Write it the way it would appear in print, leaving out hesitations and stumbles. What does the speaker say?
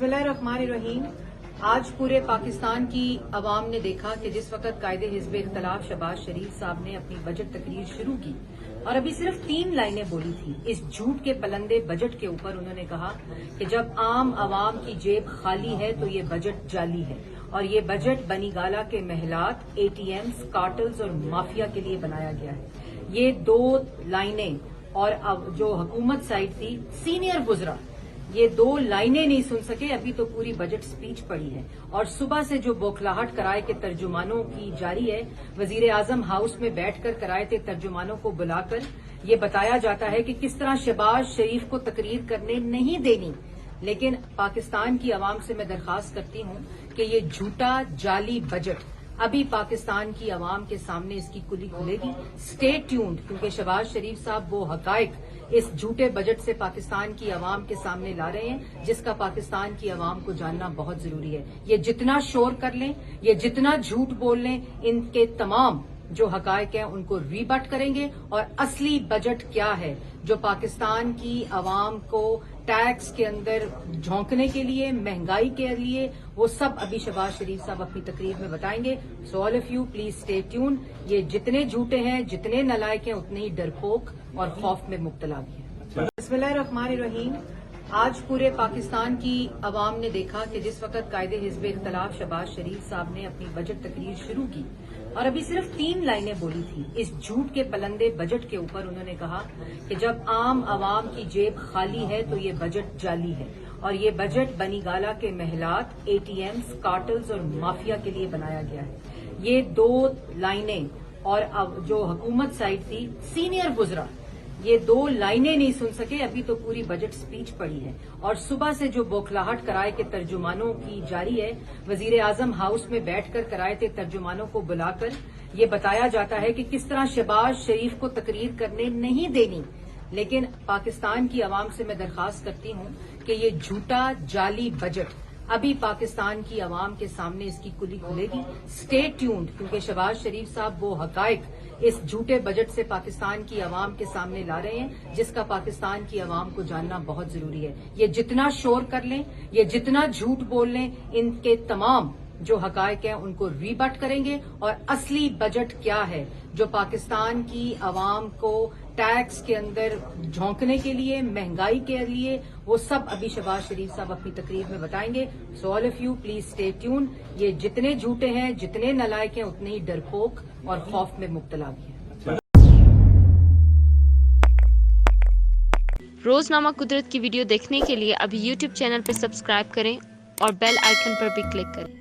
بسم اللہ الرحمن الرحیم۔ آج پورے پاکستان کی عوام نے دیکھا کہ جس وقت قائد حزب اختلاف شہباز شریف صاحب نے اپنی بجٹ تقریر شروع کی اور ابھی صرف 3 لائنیں بولی تھی، اس جھوٹ کے پلندے بجٹ کے اوپر انہوں نے کہا کہ جب عام عوام کی جیب خالی ہے تو یہ بجٹ جعلی ہے اور یہ بجٹ بنی گالہ کے محلات، ATMs، کارٹلز اور مافیا کے لیے بنایا گیا ہے۔ یہ 2 لائنیں اور جو حکومت سائڈ تھی، سینئر وزراء یہ 2 لائنیں نہیں سن سکے، ابھی تو پوری بجٹ سپیچ پڑی ہے اور صبح سے جو بوکھلاہٹ کرائے کے ترجمانوں کی جاری ہے، وزیر اعظم ہاؤس میں بیٹھ کر کرائے تھے ترجمانوں کو بلا کر یہ بتایا جاتا ہے کہ کس طرح شہباز شریف کو تقریر کرنے نہیں دینی۔ لیکن پاکستان کی عوام سے میں درخواست کرتی ہوں کہ یہ جھوٹا جعلی بجٹ ابھی پاکستان کی عوام کے سامنے اس کی کلی کھلے گی۔ اسٹے ٹیونڈ، کیونکہ شہباز شریف صاحب وہ حقائق اس جھوٹے بجٹ سے پاکستان کی عوام کے سامنے لا رہے ہیں جس کا پاکستان کی عوام کو جاننا بہت ضروری ہے۔ یہ جتنا شور کر لیں، یہ جتنا جھوٹ بول لیں، ان کے تمام جو حقائق ہیں ان کو ریبٹ کریں گے اور اصلی بجٹ کیا ہے جو پاکستان کی عوام کو ٹیکس کے اندر جھونکنے کے لیے، مہنگائی کے لیے، وہ سب ابھی شہباز شریف صاحب اپنی تقریر میں بتائیں گے۔ So all of you please stay tune. یہ جتنے جھوٹے ہیں، جتنے نالائق ہیں، اتنے ہی ڈرپوک اور خوف میں مبتلا بھی ہیں۔ بسم اللہ الرحمن الرحیم۔ آج پورے پاکستان کی عوام نے دیکھا کہ جس وقت قائد حزب اختلاف شہباز شریف صاحب نے اپنی بجٹ تقریر شروع کی اور ابھی صرف 3 لائنیں بولی تھی، اس جھوٹ کے پلندے بجٹ کے اوپر انہوں نے کہا کہ جب عام عوام کی جیب خالی ہے تو یہ بجٹ جعلی ہے اور یہ بجٹ بنی گالہ کے محلات، ATMs، کارٹلز اور مافیا کے لیے بنایا گیا ہے۔ یہ 2 لائنیں اور جو حکومت سائڈ تھی، سینئر وزراء یہ 2 لائنیں نہیں سن سکے، ابھی تو پوری بجٹ سپیچ پڑی ہے اور صبح سے جو بوکھلاہٹ کرائے کے ترجمانوں کی جاری ہے، وزیر اعظم ہاؤس میں بیٹھ کر کرائے تھے ترجمانوں کو بلا کر یہ بتایا جاتا ہے کہ کس طرح شہباز شریف کو تقریر کرنے نہیں دینی۔ لیکن پاکستان کی عوام سے میں درخواست کرتی ہوں کہ یہ جھوٹا جعلی بجٹ ابھی پاکستان کی عوام کے سامنے اس کی کلی کھلے گی۔ اسٹے ٹیونڈ، کیونکہ شہباز شریف صاحب وہ حقائق اس جھوٹے بجٹ سے پاکستان کی عوام کے سامنے لا رہے ہیں جس کا پاکستان کی عوام کو جاننا بہت ضروری ہے۔ یہ جتنا شور کر لیں، یہ جتنا جھوٹ بول لیں، ان کے تمام جو حقائق ہیں ان کو ریبٹ کریں گے اور اصلی بجٹ کیا ہے جو پاکستان کی عوام کو ٹیکس کے اندر جھونکنے کے لیے، مہنگائی کے لیے، وہ سب ابھی شہباز شریف صاحب اپنی تقریر میں بتائیں گے۔ So all of you please stay tune. یہ جتنے جھوٹے ہیں، جتنے نالائق ہیں، اتنے ہی ڈرپوک اور خوف میں مبتلا بھی ہیں۔ روزنامہ قدرت کی ویڈیو دیکھنے کے لیے ابھی YouTube چینل پر سبسکرائب کریں اور بیل آئیکن پر بھی کلک کریں۔